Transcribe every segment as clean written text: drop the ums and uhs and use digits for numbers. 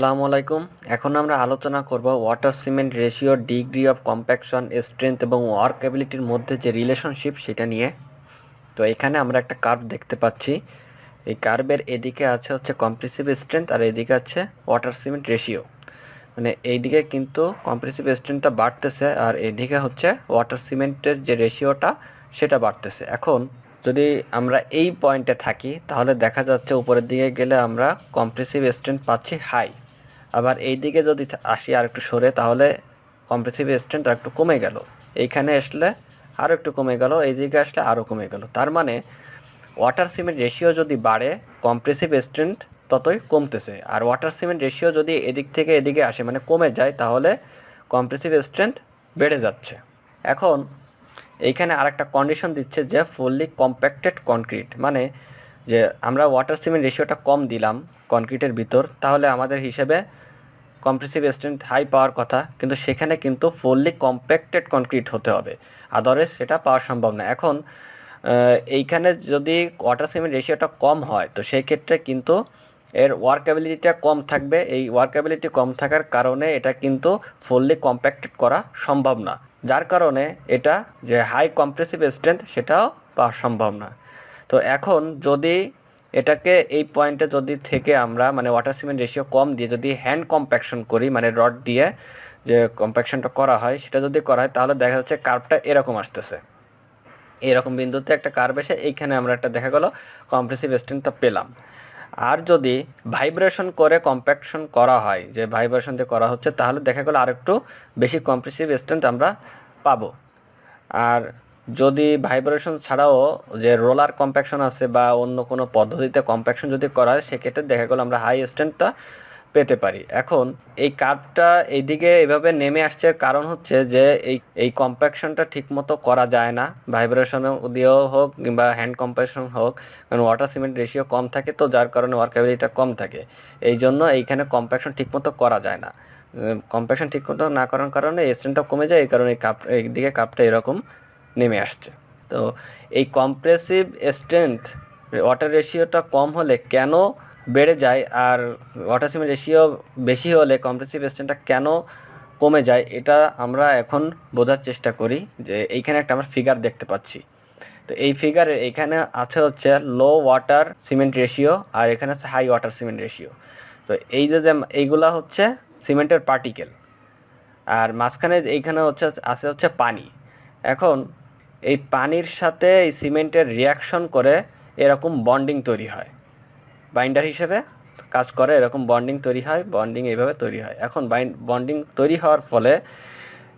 আসসালামু আলাইকুম। এখন আমরা আলোচনা করব water cement ratio, degree of compaction, strength এবং ওয়ার্কেবিলিটির মধ্যে যে রিলেশনশিপ সেটা নিয়ে। তো এখানে আমরা একটা কার্ভ দেখতে পাচ্ছি। এই কার্ভের এদিকে আছে হচ্ছে কম্প্রেসিভ স্ট্রেংথ আর এদিকে আছে ওয়াটার সিমেন্ট রেশিও। মানে এইদিকে কিন্তু কম্প্রেসিভ স্ট্রেংথটা বাড়তেছে আর এদিকে হচ্ছে ওয়াটার সিমেন্টের যে রেশিওটা সেটা বাড়তেছে। এখন যদি আমরা এই পয়েন্টে থাকি তাহলে দেখা যাচ্ছে উপরের দিকে গেলে আমরা কম্প্রেসিভ স্ট্রেংথ পাচ্ছি হাই। আবার এই দিকে যদি আসি আর একটু সরে তাহলে কম্প্রেসিভ স্ট্রেংথ আর একটু কমে গেল। এইখানে আসলে আরও একটু কমে গেল, এই দিকে আসলে আরও কমে গেল। তার মানে ওয়াটার সিমেন্ট রেশিও যদি বাড়ে কম্প্রেসিভ স্ট্রেংথ ততই কমতেছে। আর ওয়াটার সিমেন্ট রেশিও যদি এদিক থেকে এদিকে আসে মানে কমে যায় তাহলে কম্প্রেসিভ স্ট্রেংথ বেড়ে যাচ্ছে। এখন এইখানে আরেকটা কন্ডিশন দিচ্ছে যে ফুললি কম্প্যাক্টেড কনক্রিট, মানে যে আমরা ওয়াটার সিমেন্ট রেশিওটা কম দিলাম কনক্রিটের ভিতর, তাহলে আমাদের হিসেবে কম্প্রেসিভ স্ট্রেংথ হাই পাওয়ার কথা, কিন্তু সেখানে কিন্তু ফুললি কম্প্যাক্টেড কনক্রিট হতে হবে, আদারওয়াইজ সেটা পাওয়া সম্ভব না। এখন এইখানে যদি ওয়াটার সিমেন্ট রেশিওটা কম হয় তো সেই ক্ষেত্রে কিন্তু এর ওয়ার্কেবিলিটিটা কম থাকবে। এই ওয়ার্কেবিলিটি কম থাকার কারণে এটা কিন্তু ফুললি কম্প্যাক্টেড করা সম্ভব না, যার কারণে এটা যে হাই কম্প্রেসিভ স্ট্রেংথ সেটাও পাওয়া সম্ভব না। তো এখন যদি এটাকে এই পয়েন্টে যদি থেকে আমরা মানে ওয়াটার সিমেন্ট রেশিও কম দিয়ে যদি হ্যান্ড কম্প্যাকশন করি, মানে রড দিয়ে যে কম্প্যাকশনটা করা হয় সেটা যদি করা হয় তাহলে দেখা যাচ্ছে কার্ভটা এরকম আসতেছে। এরকম বিন্দুতে একটা কার্ভ এসে এইখানে আমরা একটা দেখা গেল কম্প্রেসিভ স্ট্রেংথটা পেলাম। আর যদি ভাইব্রেশন করে কম্প্যাকশন করা হয়, যে ভাইব্রেশন দিয়ে করা হচ্ছে, তাহলে দেখা গেল আরেকটু বেশি কম্প্রেসিভ স্ট্রেংথ আমরা পাবো। আর যদি ভাইব্রেশন ছাড়াও যে রোলার কম্প্যাকশন আছে বা অন্য কোনো পদ্ধতিতে কম্প্যাকশন যদি করা হয় সেক্ষেত্রে দেখা গেল আমরা হাই স্ট্রেংথটা পেতে পারি। এখন এই কার্ভটা এইদিকে এভাবে নেমে আসছে কারণ হচ্ছে যে এই কম্প্যাকশনটা ঠিকমতো করা যায় না, ভাইব্রেশন দিয়েও হোক কিংবা হ্যান্ড কম্প্যাকশন হোক, কারণ ওয়াটার সিমেন্ট রেশিও কম থাকে তো যার কারণে ওয়ার্কেবিলিটিটা কম থাকে। এই জন্য এইখানে কম্প্যাকশন ঠিকমতো করা যায় না। কম্প্যাকশন ঠিকমতো না করার কারণে স্ট্রেংথটা কমে যায়, এই কারণে এইদিকে কার্ভটা এরকম নেমে আসছে। তো এই কম্প্রেসিভ স্ট্রেংথ ওয়াটার রেশিওটা কম হলে কেন বেড়ে যায় আর ওয়াটার সিমেন্ট রেশিও বেশি হলে কম্প্রেসিভ স্ট্রেংথটা কেন কমে যায়, এটা আমরা এখন বোঝার চেষ্টা করি। যে এইখানে একটা আমরা ফিগার দেখতে পাচ্ছি। তো এই ফিগারে এইখানে আছে হচ্ছে লো ওয়াটার সিমেন্ট রেশিও আর এখানে আছে হাই ওয়াটার সিমেন্ট রেশিও। তো এই যে এইগুলা হচ্ছে সিমেন্টের পার্টিকেল আর মাঝখানে এইখানে আছে হচ্ছে পানি। এখন এই পানির সাথে এই সিমেন্টের রিয়াকশন করে এরকম বন্ডিং তৈরি হয়, বাইন্ডার হিসেবে কাজ করে, এরকম বন্ডিং তৈরি হয়, বন্ডিং এইভাবে তৈরি হয়। এখন বন্ডিং তৈরি হওয়ার ফলে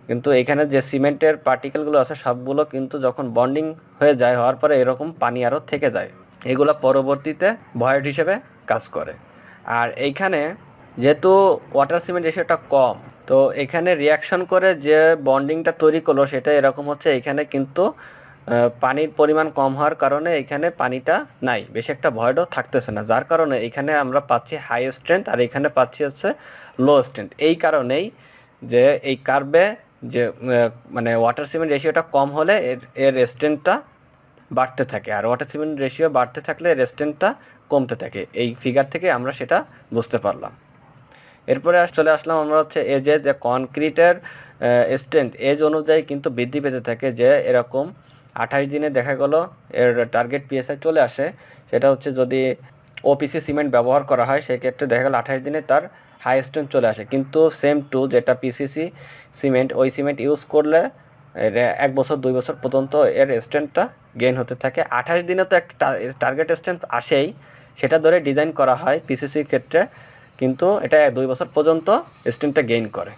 কিন্তু এখানে যে সিমেন্টের পার্টিকেলগুলো আছে সবগুলো কিন্তু যখন বন্ডিং হয়ে যায়, হওয়ার পরে এরকম পানি আরও থেকে যায়, এগুলো পরবর্তীতে ভয়েড হিসেবে কাজ করে। আর এইখানে যেহেতু ওয়াটার সিমেন্ট রেশিওটা কম, তো এখানে রিয়াকশন করে যে বন্ডিংটা তৈরি করলো সেটা এরকম হচ্ছে। এখানে কিন্তু পানির পরিমাণ কম হওয়ার কারণে এখানে পানিটা নাই, বেশি একটা ভয়েডও থাকতেছে না, যার কারণে এখানে আমরা পাচ্ছি হাই স্ট্রেংথ আর এখানে পাচ্ছি হচ্ছে লো স্ট্রেংথ। এই কারণেই যে এই কার্ভে যে মানে ওয়াটার সিমেন্ট রেশিওটা কম হলে এর স্ট্রেংথটা বাড়তে থাকে আর ওয়াটার সিমেন্ট রেশিও বাড়তে থাকলে এর স্ট্রেংথটা কমতে থাকে। এই ফিগার থেকে আমরা সেটা বুঝতে পারলাম। এরপরে চলে আসলাম আমরা হচ্ছে এজে, যে কনক্রিটের স্ট্রেংথ এজ অনুযায়ী কিন্তু বৃদ্ধি পেতে থাকে। যে এরকম 28 দিনে দেখা গেল এর টার্গেট পিএসআই চলে আসে, সেটা হচ্ছে যদি ওপিসি সিমেন্ট ব্যবহার করা হয় সেক্ষেত্রে দেখা গেল 28 দিনে তার হাই স্ট্রেংথ চলে আসে। কিন্তু সেম টু যেটা পিসিসি সিমেন্ট, ওই সিমেন্ট ইউজ করলে 1 বছর 2 বছর পর্যন্ত এর স্ট্রেংথটা গেইন হতে থাকে। 28 দিনে তো একটা টার্গেট স্ট্রেংথ আসেই, সেটা ধরে ডিজাইন করা হয় পিসিসির ক্ষেত্রে, কিন্তু এটা 2 বছর পর্যন্ত স্ট্রেংথটা গেইন করে।